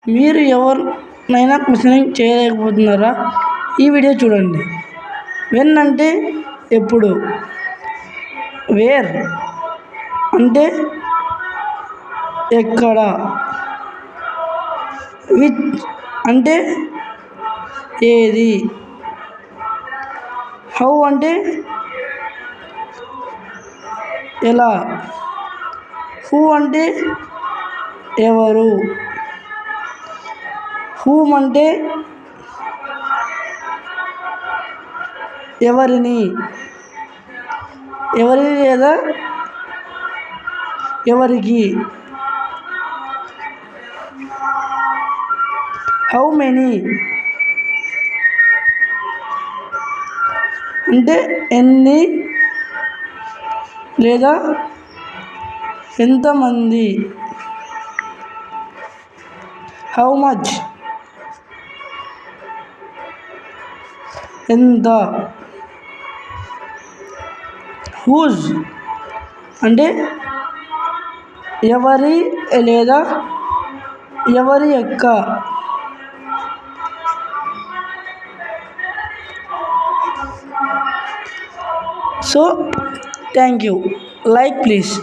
మీరు ఎవరినైనా క్వశ్చనింగ్ చేయలేకపోతున్నారా? ఈ వీడియో చూడండి. వెన్ అంటే ఎప్పుడు, వేర్ అంటే ఎక్కడ, విచ్ అంటే ఏది, హౌ అంటే ఎలా, హూ అంటే ఎవరు, హూమ్ అంటే ఎవరిని లేదా ఎవరికి, హౌ మెనీ అంటే ఎన్ని లేదా ఎంతమంది, హౌ మచ్ ఎంత, హూజ్ అంటే ఎవరి లేదా ఎవరి యొక్క. So thank you. Like please.